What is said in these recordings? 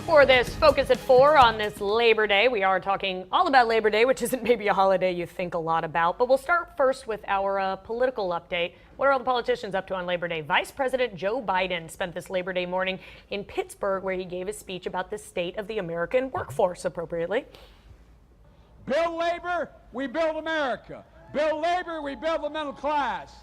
For this Focus at 4 on this Labor Day, we are talking all about Labor Day, which isn't maybe a holiday you think a lot about. But we'll start first with our political update. What are all the politicians up to on Labor Day? Vice President Joe Biden spent this Labor Day morning in Pittsburgh, where he gave a speech about the state of the American workforce, appropriately. Build labor, we build America. Build labor, we build the middle class.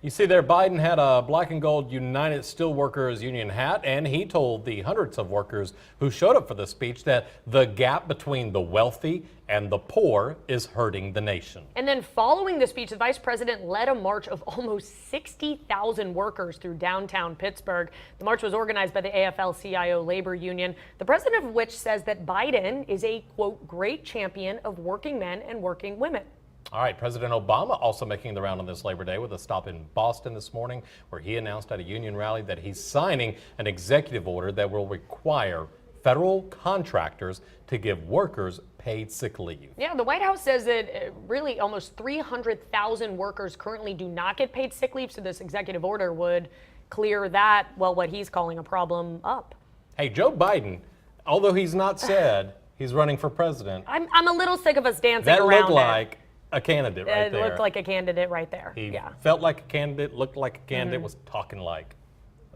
You see there, Biden had a black and gold United Steelworkers Union hat, and he told the hundreds of workers who showed up for the speech that the gap between the wealthy and the poor is hurting the nation. And then following the speech, the vice president led a march of almost 60,000 workers through downtown Pittsburgh. The march was organized by the AFL-CIO labor union, the president of which says that Biden is a, quote, great champion of working men and working women. All right, President Obama also making the round on this Labor Day with a stop in Boston this morning, where he announced at a union rally that he's signing an executive order that will require federal contractors to give workers paid sick leave. Yeah, the White House says that really almost 300,000 workers currently do not get paid sick leave, so this executive order would clear that, well, what he's calling a problem up. Hey, Joe Biden, although he's not said he's running for president, I'm a little sick of us dancing that around looked like a candidate right there. It looked like a candidate right there. He yeah. felt like a candidate, looked like a candidate, was talking like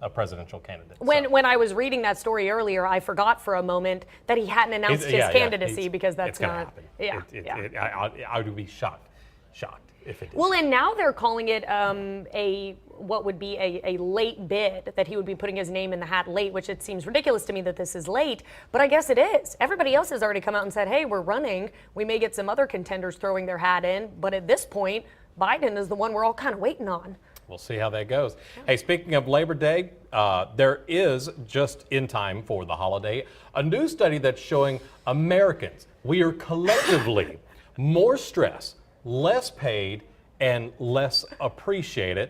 a presidential candidate. When I was reading that story earlier, I forgot for a moment that he hadn't announced his candidacy because that's not. Yeah, I would be shocked if it did. Well, and now they're calling it what would be a late bid, that he would be putting his name in the hat late, which it seems ridiculous to me that this is late, but I guess it is. Everybody else has already come out and said, hey, we're running. We may get some other contenders throwing their hat in, but at this point, Biden is the one we're all kind of waiting on. We'll see how that goes. Hey, speaking of Labor Day, there is, just in time for the holiday, a new study that's showing Americans, we are collectively more stressed, less paid, and less appreciated.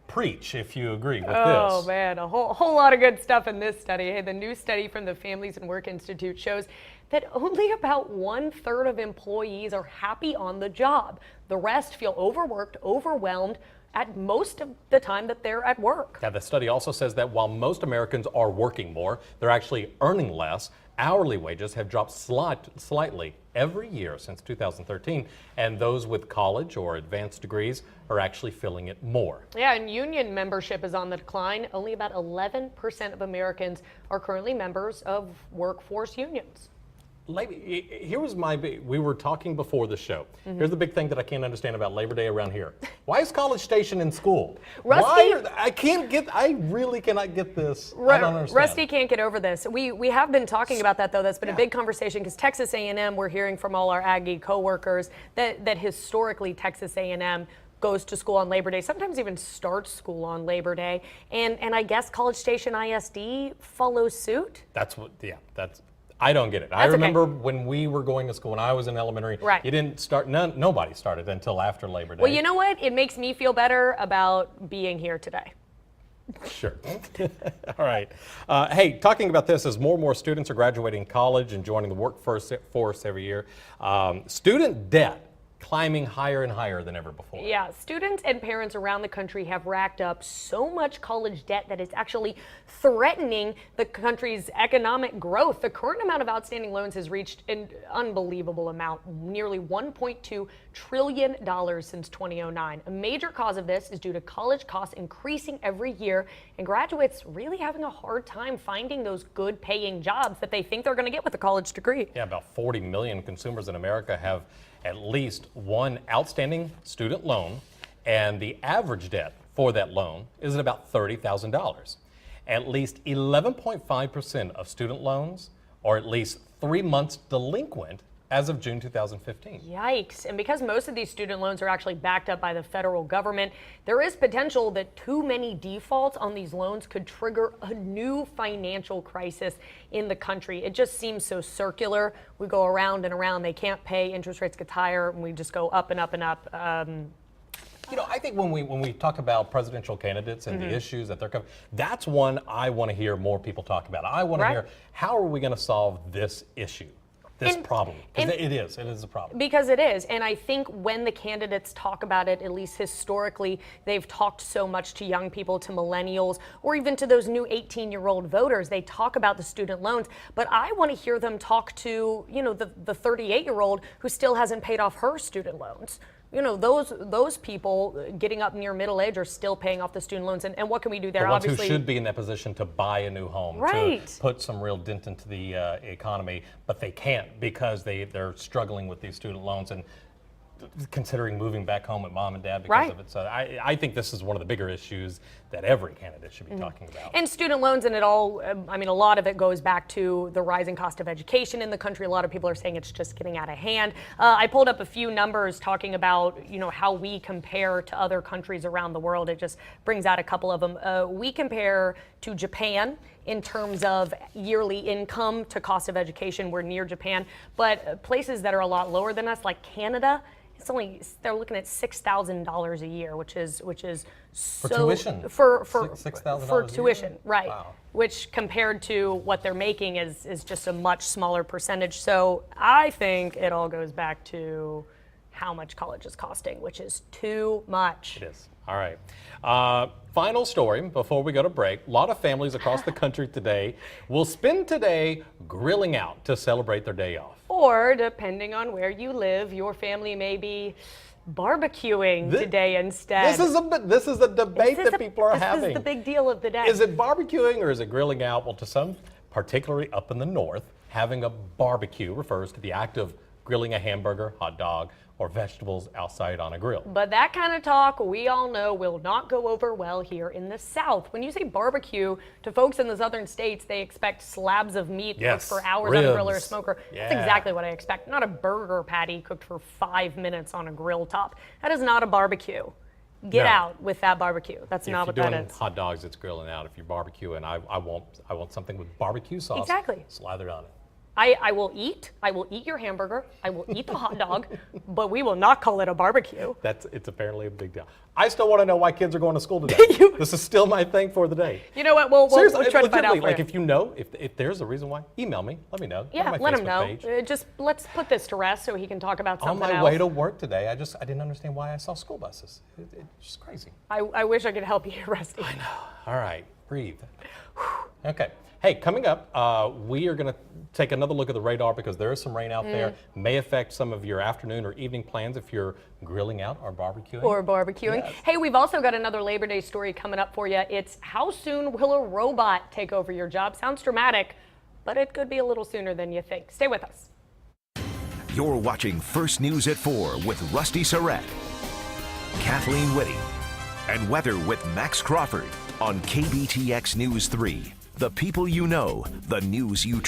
Preach if you agree with this. Oh man, a whole lot of good stuff in this study. Hey, the new study from the Families and Work Institute shows that only about 1/3 of employees are happy on the job. The rest feel overworked, overwhelmed at most of the time that they're at work. Yeah, the study also says that while most Americans are working more, they're actually earning less. Hourly wages have dropped slightly every year since 2013, and those with college or advanced degrees are actually feeling it more. Yeah, and union membership is on the decline. Only about 11% of Americans are currently members of workforce unions. Here was we were talking before the show. Here's the big thing that I can't understand about Labor Day around here. Why is College Station in school? Rusty, I really cannot get this. I don't understand. Rusty can't get over this. We have been talking about that, though. That's been a big conversation because Texas A&M, we're hearing from all our Aggie coworkers that historically Texas A&M goes to school on Labor Day, sometimes even starts school on Labor Day. And I guess College Station ISD follows suit? I don't get it. I remember when we were going to school, when I was in elementary, you didn't start, nobody started until after Labor Day. Well, you know what? It makes me feel better about being here today. Sure. All right. Hey, talking about this, as more and more students are graduating college and joining the workforce every year, student debt climbing higher and higher than ever before. Yeah, students and parents around the country have racked up so much college debt that it's actually threatening the country's economic growth. The current amount of outstanding loans has reached an unbelievable amount, nearly $1.2 trillion since 2009. A major cause of this is due to college costs increasing every year and graduates really having a hard time finding those good paying jobs that they think they're going to get with a college degree. Yeah, about 40 million consumers in America have at least one outstanding student loan, and the average debt for that loan is at about $30,000. At least 11.5% of student loans are at least 3 months delinquent as of June 2015. Yikes. And because most of these student loans are actually backed up by the federal government, there is potential that too many defaults on these loans could trigger a new financial crisis in the country. It just seems so circular. We go around and around. They can't pay. Interest rates get higher, and we just go up and up and up. You know, I think when we talk about presidential candidates and the issues that they're covering, that's one I want to hear more people talk about. I want to hear, how are we going to solve this issue? this And- problem. 'Cause and- it is a problem. Because it is. And I think when the candidates talk about it, at least historically, they've talked so much to young people, to millennials, or even to those new 18-year-old voters. They talk about the student loans, but I want to hear them talk to, the 38-year-old who still hasn't paid off her student loans. Those people getting up near middle age are still paying off the student loans. And what can we do there? The ones Obviously, who should be in that position to buy a new home, Right. to put some real dent into the economy, but they can't because they're struggling with these student loans and considering moving back home with mom and dad because Right. of it. So I think this is one of the bigger issues that every candidate should be talking about. And student loans, and it all, a lot of it goes back to the rising cost of education in the country. A lot of people are saying it's just getting out of hand. I pulled up a few numbers talking about, how we compare to other countries around the world. It just brings out a couple of them. We compare to Japan in terms of yearly income to cost of education. We're near Japan, but places that are a lot lower than us, like Canada, they're looking at $6,000 a year, which is so tuition? for $6,000 for a year? tuition, right? Wow. Which compared to what they're making is just a much smaller percentage. So I think it all goes back to how much college is costing, which is too much. It is. All right. Final story before we go to break. A lot of families across the country today will spend today grilling out to celebrate their day off. Or depending on where you live, your family may be barbecuing today instead. This is a debate that people are having. This is the big deal of the day. Is it barbecuing or is it grilling out? Well, to some, particularly up in the north, having a barbecue refers to the act of grilling a hamburger, hot dog, or vegetables outside on a grill. But that kind of talk, we all know, will not go over well here in the South. When you say barbecue, to folks in the southern states, they expect slabs of meat cooked Yes, for hours on a grill or a ribs. smoker. Yeah. That's exactly what I expect. Not a burger patty cooked for 5 minutes on a grill top. That is not a barbecue. Get No. out with that barbecue. That's If not you're what that doing is. hot dogs, it's grilling out. If you're barbecuing, I want something with barbecue sauce. Exactly. Slathered on it. I will eat your hamburger. I will eat the hot dog, but we will not call it a barbecue. It's apparently a big deal. I still want to know why kids are going to school today. This is still my thing for the day. You know what? We'll Seriously, try to find out legitimately, for like you. if you know, if there's a reason why, email me. Let me know. Go to Yeah, my let him Facebook know. page. Just let's put this to rest so he can talk about On something my else. way to work today, I didn't understand why I saw school buses. It's just crazy. I wish I could help you, Rusty. All right, breathe. Okay. Hey, coming up, we are going to take another look at the radar because there is some rain out there. May affect some of your afternoon or evening plans if you're grilling out or barbecuing. Or barbecuing. Yes. Hey, we've also got another Labor Day story coming up for you. It's how soon will a robot take over your job? Sounds dramatic, but it could be a little sooner than you think. Stay with us. You're watching First News at 4 with Rusty Surratt, Kathleen Whitty, and weather with Max Crawford on KBTX News 3. The people you know, the news you